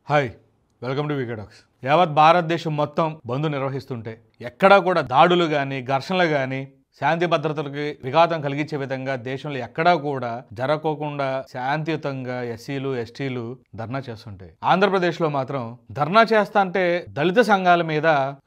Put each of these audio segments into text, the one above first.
Hi welcome to వికెడాక్స్. యావత్ భారతదేశం మొత్తం బంద్ నిర్వహిస్తుంటే ఎక్కడా కూడా దాడులు కానీ ఘర్షణలు కానీ శాంతి భద్రతలకి విఘాతం కలిగించే విధంగా దేశంలో ఎక్కడా కూడా జరగకోకుండా శాంతియుతంగా ఎస్సీలు ఎస్టీలు ధర్నా చేస్తుంటాయి. ఆంధ్రప్రదేశ్లో మాత్రం ధర్నా చేస్తా అంటే దళిత సంఘాల మీద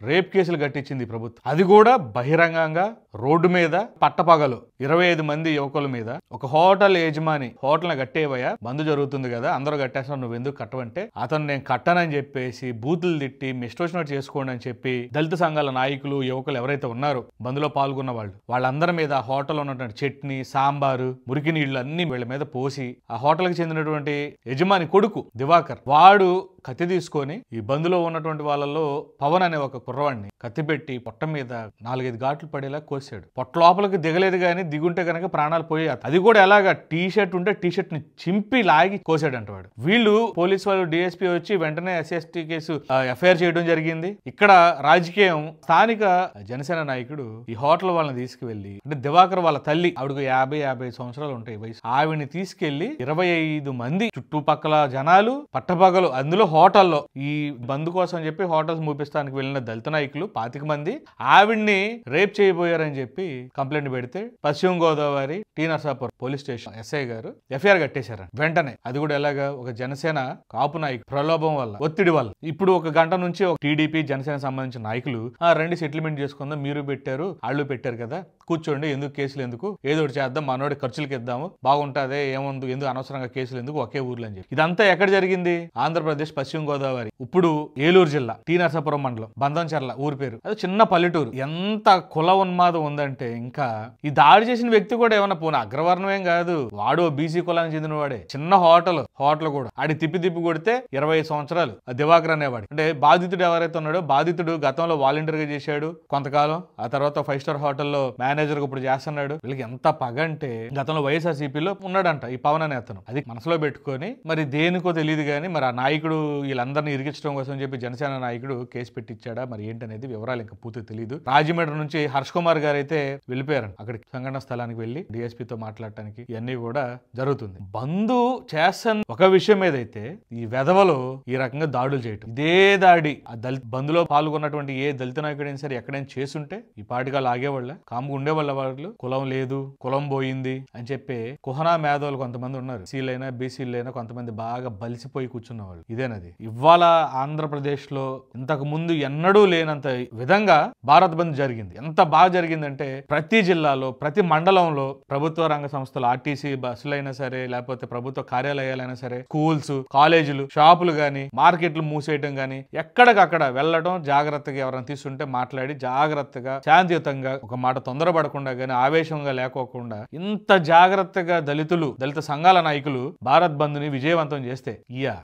రేప్ కేసులు కట్టించింది ప్రభుత్వం. అది కూడా బహిరంగంగా రోడ్డు మీద పట్టపగలు 25 మంది యువకుల మీద. ఒక హోటల్ యజమాని హోటల్ని కట్టేవయ్యా, బంద్ జరుగుతుంది కదా, అందరూ కట్టేస్తాను, నువ్వు ఎందుకు కట్టవంటే అతను నేను కట్టనని చెప్పేసి బూతులు తిట్టి మిస్టోచినట్టు చేసుకోండి అని చెప్పి దళిత సంఘాల నాయకులు యువకులు ఎవరైతే ఉన్నారో బంద్లో పాల్గొన్న వాళ్ళందరి మీద హోటల్లో ఉన్నటువంటి చట్నీ, సాంబారు, మురికి నీళ్లు అన్ని వీళ్ళ మీద పోసి ఆ హోటల్కి చెందినటువంటి యజమాని కొడుకు దివాకర్ వాడు కత్తి తీసుకొని ఈ బంద్లో ఉన్నటువంటి వాళ్ళలో పవన్ అనే ఒక కుర్రవాడిని కత్తి పెట్టి పొట్ట మీద 4-5 ఘాట్లు పడేలా కోసాడు. పొట్ట లోపలికి దిగలేదు కానీ దిగుంటే కనుక ప్రాణాలు పోయాయి. అది కూడా ఎలాగా టీ షర్ట్ ఉంటే టీ షర్ట్ ని చింపి లాగి కోసాడంట వాడు. వీళ్ళు పోలీసు వాళ్ళు డిఎస్పీ వచ్చి వెంటనే ఎస్సీ కేసు ఎఫ్ఐఆర్ చేయడం జరిగింది. ఇక్కడ రాజకీయం స్థానిక జనసేన నాయకుడు ఈ హోటల్ వాళ్ళని తీసుకువెళ్లి, అంటే దివాకర్ వాళ్ళ తల్లి, ఆవిడకు 50 సంవత్సరాలు ఉంటాయి వయసు, ఆవిడని తీసుకెళ్లి 25 మంది చుట్టుపక్కల జనాలు పట్టపగలు అందులో హోటల్లో ఈ బంద్ కోసం చెప్పి హోటల్స్ మూపిస్తానికి వెళ్ళిన దళిత నాయకులు 25 మంది ఆవిడ్ని రేప్ చేయబోయారని చెప్పి కంప్లైంట్ పెడితే Paschima Godavari T Narasapuram police station SI గారు ఎఫ్ఐఆర్ కట్టేశారు వెంటనే. అది కూడా ఎలాగా, ఒక జనసేన కాపు నాయకుడు ప్రలోభం వల్ల, ఒత్తిడి వల్ల. ఇప్పుడు ఒక గంట నుంచి ఒక టీడీపీ జనసేన సంబంధించిన నాయకులు రండి సెటిల్మెంట్ చేసుకుందాం, మీరు పెట్టారు వాళ్ళు పెట్టారు కదా, కూర్చోండి, ఎందుకు కేసులు ఎందుకు, ఏదో ఒకటి చేద్దాం, మనోడి ఖర్చులకి ఇద్దాము, బాగుంటాదే, ఏముంది, ఎందుకు అనవసరంగా కేసులు ఎందుకు, ఒకే ఊర్లో అని చెప్పి. ఇదంతా ఎక్కడ జరిగింది? ఆంధ్రప్రదేశ్ పశ్చిమ గోదావరి, ఇప్పుడు ఏలూరు జిల్లా టీ నరసాపురం మండలం బంధంచర్ల ఊరి పేరు. అది చిన్న పల్లెటూరు. ఎంత కుల ఉన్మాదం ఉందంటే, ఇంకా ఈ దాడి చేసిన వ్యక్తి కూడా ఏమన్నా పోనీ అగ్రవర్ణమేం కాదు, వాడు బీసీ కులానికి చెందిన వాడే. చిన్న హోటల్ కూడా ఆడి తిప్పి కొడితే 20 సంవత్సరాలు దివాకర్ అనేవాడు. అంటే బాధితుడు ఎవరైతే ఉన్నాడో, బాధితుడు గతంలో వాలంటీర్ గా చేశాడు కొంతకాలం, ఆ తర్వాత 5 స్టార్ హోటల్లో మేనేజర్ ఇప్పుడు చేస్తున్నాడు. వీళ్ళకి ఎంత పగ అంటే, గతంలో వైఎస్ఆర్సీపీలో ఉన్నాడంట ఈ పవన్ అనే అతను. అది మనసులో పెట్టుకొని మరి దేనికో తెలియదు కానీ మరి ఆ నాయకుడు వీళ్ళందరినీ ఇరికించడం కోసం చెప్పి జనసేన నాయకుడు కేసు పెట్టించాడా మరి ఏంటనేది వివరాలు ఇంకా పూర్తి తెలియదు. రాజమండ్రి నుంచి హర్ష్ కుమార్ గారు అయితే వెళ్ళిపోయారు అక్కడికి, సంఘటన స్థలానికి వెళ్లి డిఎస్పీతో మాట్లాడటానికి. ఇవన్నీ కూడా జరుగుతుంది. బంధు చేస్తాను ఒక విషయం ఏదైతే, ఈ వెధవలో ఈ రకంగా దాడులు చేయటం, ఇదే దాడి ఆ దళిత బంధులో పాల్గొన్నటువంటి ఏ దళిత నాయకుడైనా సరే ఎక్కడైనా చేసుంటే ఈ పాటిగా లాగేవాళ్ళ, కాముగా ఉండేవాళ్ళ. వాళ్ళు కులం లేదు, కులం పోయింది అని చెప్పి కుహనా మేధావులు కొంతమంది ఉన్నారు, సీలైనా బీసీలైనా కొంతమంది బాగా బలిసిపోయి కూర్చున్న వాళ్ళు. ఇదేనది. ఇవాళ ఆంధ్రప్రదేశ్ లో ఇంతకు ముందు ఎన్నడూ లేనంత విధంగా భారత్ బంద్ జరిగింది. ఎంత బాగా జరిగిందంటే, ప్రతి జిల్లాలో ప్రతి మండలంలో ప్రభుత్వ రంగ సంస్థలు, ఆర్టీసీ బస్సులైనా సరే, లేకపోతే ప్రభుత్వ కార్యాలయాలైనా సరే, స్కూల్స్, కాలేజీలు, షాపులు గాని, మార్కెట్లు మూసేయటం గాని, ఎక్కడికక్కడ వెళ్ళడం, జాగ్రత్తగా ఎవరైనా తీసుకుంటే మాట్లాడి జాగ్రత్తగా శాంతియుతంగా, ఒక మాట తొందరపడకుండా గాని ఆవేశంగా లేకోకుండా ఇంత జాగ్రత్తగా దళిత సంఘాల నాయకులు భారత్ బంద్ ని విజయవంతం చేస్తే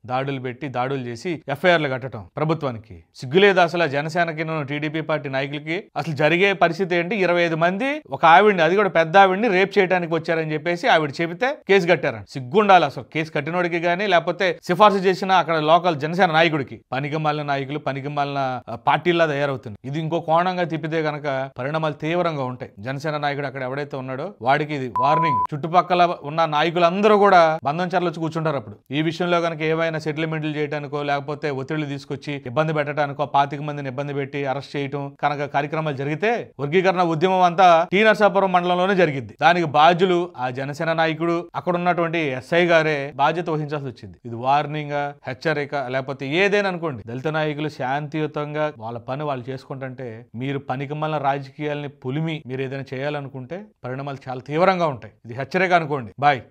దాడులు పెట్టి దాడులు చేసి ఎఫ్ఐఆర్లు కట్టడం ప్రభుత్వానికి సిగ్గులేదు అసలు. జనసేనకి టీడీపీ పార్టీ నాయకులకి అసలు జరిగే పరిస్థితి ఏంటి? 25 మంది ఒక ఆవిడ్ని, అది కూడా పెద్ద ఆవిడ్ని రేప్ చేయడానికి వచ్చారని చెప్పేసి ఆవిడ చెబితే కేసు కట్టారని. సిగ్గుండాలి అసలు కేసు కట్టినోడికి గానీ, లేకపోతే సిఫార్సు చేసిన అక్కడ లోకల్ జనసేన నాయకుడికి. పనికిమాలిన నాయకులు పనికిమాలిన పార్టీలా తయారవుతుంది. ఇది ఇంకో కోణంగా తిప్పితే గనక పరిణామాలు తీవ్రంగా ఉంటాయి. జనసేన నాయకుడు అక్కడ ఎవడైతే ఉన్నాడో వాడికి ఇది వార్నింగ్. చుట్టుపక్కల ఉన్న నాయకులందరూ కూడా బంధంచర్లు వచ్చి కూర్చుంటారు. అప్పుడు ఈ విషయంలో కనుక ఏమైనా సెటిల్మెంట్లు చేయడానికో, లేకపోతే ఒత్తిళ్లు తీసుకొచ్చి ఇబ్బంది పెట్టడానికో, 25 మందిని ఇబ్బంది పెట్టి అరెస్ట్ చేయటం కనుక కార్యక్రమాలు జరిగితే, వర్గీకరణ ఉద్యమం అంతా టీ నరసాపురం మండలంలోనే జరిగింది. దానికి బాధ్యులు ఆ జనసేన నాయకుడు, అక్కడ ఉన్నటువంటి ఎస్ఐ గారే బాధ్యత వహించాల్సి వచ్చింది. ఇది వార్నింగ్, హెచ్చరిక, లేకపోతే ఏదైనా అనుకోండి. దళిత నాయకులు శాంతియుతంగా వాళ్ళ పని వాళ్ళు చేసుకుంటుంటే, మీరు పనికిమాలిన రాజకీయాలని పులిమి మీరు ఏదైనా చేయాలనుకుంటే పరిణామాలు చాలా తీవ్రంగా ఉంటాయి. ఇది హెచ్చరిక అనుకోండి. బాయ్.